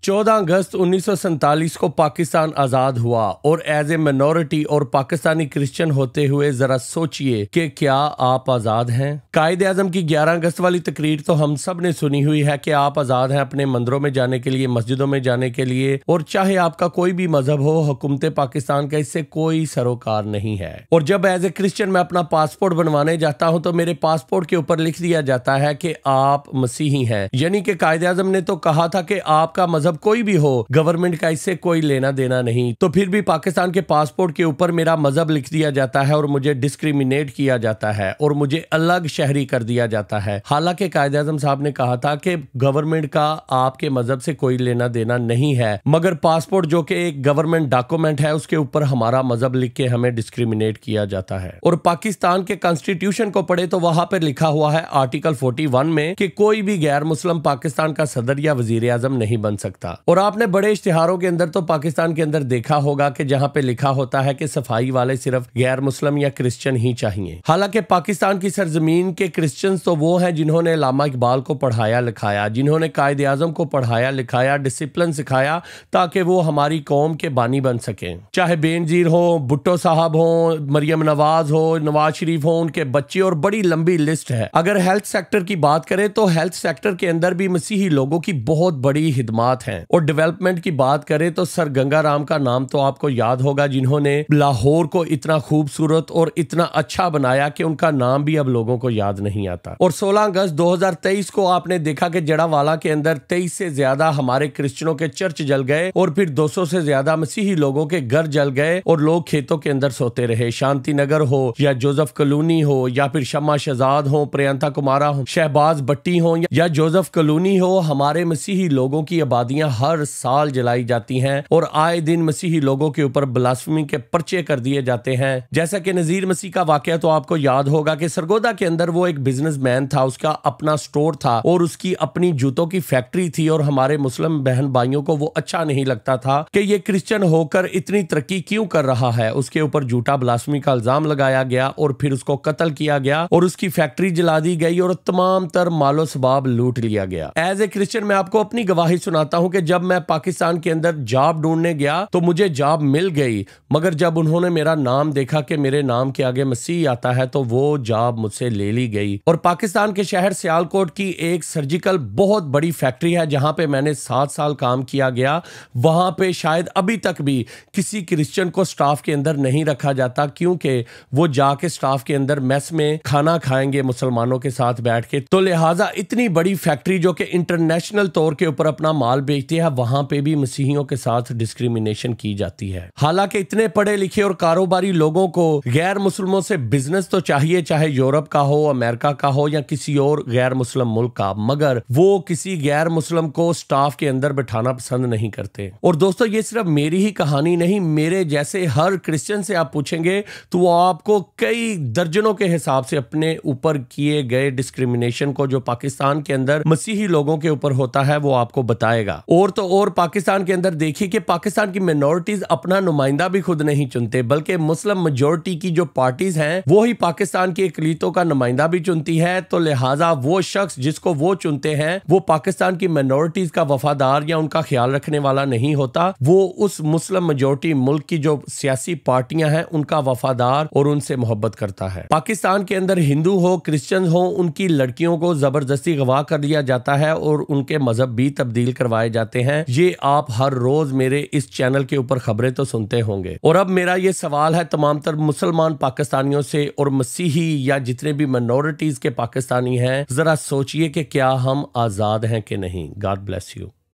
14 अगस्त 1947 को पाकिस्तान आज़ाद हुआ और एज ए मिनॉरिटी और पाकिस्तानी क्रिश्चियन होते हुए ज़रा सोचिए कि क्या आप आज़ाद हैं। कायदे आज़म की 11 अगस्त वाली तकरीर तो हम सब ने सुनी हुई है कि आप आज़ाद हैं अपने मंदिरों में जाने के लिए, मस्जिदों में जाने के लिए, और चाहे आपका कोई भी मजहब हो, हुकूमत पाकिस्तान का इससे कोई सरोकार नहीं है। और जब एज ए क्रिश्चियन मैं अपना पासपोर्ट बनवाने जाता हूँ तो मेरे पासपोर्ट के ऊपर लिख दिया जाता है कि आप मसीही हैं, यानी कि कायदे आज़म ने तो कहा था कि आपका मजहब कोई भी हो, गवर्नमेंट का इससे कोई लेना देना नहीं। तो फिर भी पाकिस्तान के पासपोर्ट के ऊपर मेरा मजहब लिख दिया जाता है और मुझे डिस्क्रिमिनेट किया जाता है और मुझे अलग शहरी कर दिया जाता है। हालांकि कायदे आज़म साहब ने कहा था कि गवर्नमेंट का आपके मजहब से कोई लेना देना नहीं है, मगर पासपोर्ट जो कि एक गवर्नमेंट डॉक्यूमेंट है उसके ऊपर हमारा मजहब लिख के हमें डिस्क्रिमिनेट किया जाता है। और पाकिस्तान के कॉन्स्टिट्यूशन को पढ़े तो वहां पर लिखा हुआ है आर्टिकल 41 में कि कोई भी गैर मुस्लिम पाकिस्तान का सदर या वजीर आजम नहीं बन सकता। और आपने बड़े इश्तिहारों के अंदर तो पाकिस्तान के अंदर देखा होगा कि जहां पे लिखा होता है कि सफाई वाले सिर्फ गैर मुस्लिम या क्रिश्चियन ही चाहिए। हालांकि पाकिस्तान की सरजमीन के क्रिश्चियंस तो वो हैं जिन्होंने अल्लामा इकबाल को पढ़ाया लिखाया, जिन्होंने कायदे आज़म को पढ़ाया लिखाया, डिसिप्लिन सिखाया ताकि वो हमारी कौम के बानी बन सके। चाहे बेनजीर हो, भुट्टो साहब हो, मरियम नवाज हो, नवाज शरीफ हो, उनके बच्चे, और बड़ी लंबी लिस्ट है। अगर हेल्थ सेक्टर की बात करें तो हेल्थ सेक्टर के अंदर भी मसीही लोगों की बहुत बड़ी हिदमात हैं। और डेवलपमेंट की बात करें तो सर गंगाराम का नाम तो आपको याद होगा, जिन्होंने लाहौर को इतना खूबसूरत और इतना अच्छा बनाया कि उनका नाम भी अब लोगों को याद नहीं आता। और 16 अगस्त 2023 को आपने देखा कि जड़ावाला के अंदर 23 से ज्यादा हमारे क्रिश्चियनों के चर्च जल गए और फिर 200 से ज्यादा मसीही लोगों के घर जल गए और लोग खेतों के अंदर सोते रहे। शांति नगर हो या जोसेफ कॉलोनी हो या फिर शम्मा शहजाद हो, प्रियंका कुमारा हो, शहबाज भट्टी हो या जोसेफ कॉलोनी हो, हमारे मसीही लोगों की आबादियां हर साल जलाई जाती हैं और आए दिन मसीही लोगों के ऊपर ब्लास्फेमी के पर्चे कर दिए जाते हैं। जैसा कि नजीर मसीह का वाकया तो आपको याद होगा कि सरगोदा के अंदर वो एक बिजनेसमैन था, उसका अपना स्टोर था और उसकी अपनी जूतों की फैक्ट्री थी, और हमारे मुस्लिम बहन भाइयों को वो अच्छा नहीं लगता था कि ये क्रिश्चियन होकर इतनी तरक्की क्यों कर रहा है। उसके ऊपर झूठा ब्लास्फेमी का इल्जाम लगाया गया और फिर उसको कत्ल किया गया और उसकी फैक्ट्री जला दी गई और तमाम तर मालो सबाब लूट लिया गया। एज ए क्रिश्चियन मैं आपको अपनी गवाही सुनाता हूं कि जब मैं पाकिस्तान के अंदर जॉब ढूंढने गया तो मुझे जॉब मिल गई, मगर जब उन्होंने मेरा नाम देखा कि मेरे नाम के आगे मसीह आता है तो वो जॉब मुझसे ले ली गई। और पाकिस्तान के शहर सियालकोट की एक सर्जिकल बहुत बड़ी फैक्ट्री है जहां पे मैंने 7 साल काम किया गया, वहां पे शायद अभी तक भी किसी क्रिश्चियन को स्टाफ के अंदर नहीं रखा जाता, क्योंकि वो जाके स्टाफ के अंदर मेस में खाना खाएंगे मुसलमानों के साथ बैठ के। तो लिहाजा इतनी बड़ी फैक्ट्री जो कि इंटरनेशनल तौर के ऊपर अपना माल बेचती है, वहां पे भी मसीहियों के साथ डिस्क्रिमिनेशन की जाती है। हालांकि इतने पढ़े लिखे और कारोबारी लोगों को गैर मुस्लिमों से बिजनेस तो चाहिए, चाहे यूरोप का हो, अमेरिका का हो या किसी और गैर मुस्लिम मुल्क का, मगर वो किसी गैर मुस्लिम को स्टाफ के अंदर बैठाना पसंद नहीं करते। और दोस्तों ये सिर्फ मेरी ही कहानी नहीं, मेरे जैसे हर क्रिश्चियन से आप पूछेंगे तो वो आपको कई दर्जनों के हिसाब से अपने ऊपर किए गए डिस्क्रिमिनेशन को जो पाकिस्तान के अंदर मसीही लोगों के ऊपर होता है वो आपको बताएगा। और तो और पाकिस्तान के अंदर देखिए कि पाकिस्तान की मिनॉरिटीज अपना नुमाइंदा भी खुद नहीं चुनते, बल्कि मुस्लिम मेजॉरिटी की जो पार्टीज हैं वो ही पाकिस्तान की अकलीतों का नुमाइंदा भी चुनती है। तो लिहाजा वो शख्स जिसको वो चुनते हैं वो पाकिस्तान की मिनॉरिटीज का वफादार या उनका ख्याल रखने वाला नहीं होता, वो उस मुस्लिम मेजॉरिटी मुल्क की जो सियासी पार्टियां हैं उनका वफादार और उनसे मोहब्बत करता है। पाकिस्तान के अंदर हिंदू हो, क्रिश्चियन हो, उनकी लड़कियों को जबरदस्ती गवाह कर दिया जाता है और उनके मजहब भी तब्दील करवाए जाते हैं। ये आप हर रोज मेरे इस चैनल के ऊपर खबरें तो सुनते होंगे। और अब मेरा ये सवाल है तमाम तर मुसलमान पाकिस्तानियों से और मसीही या जितने भी मिनॉरिटीज के पाकिस्तानी हैं, जरा सोचिए कि क्या हम आजाद हैं कि नहीं। God bless you.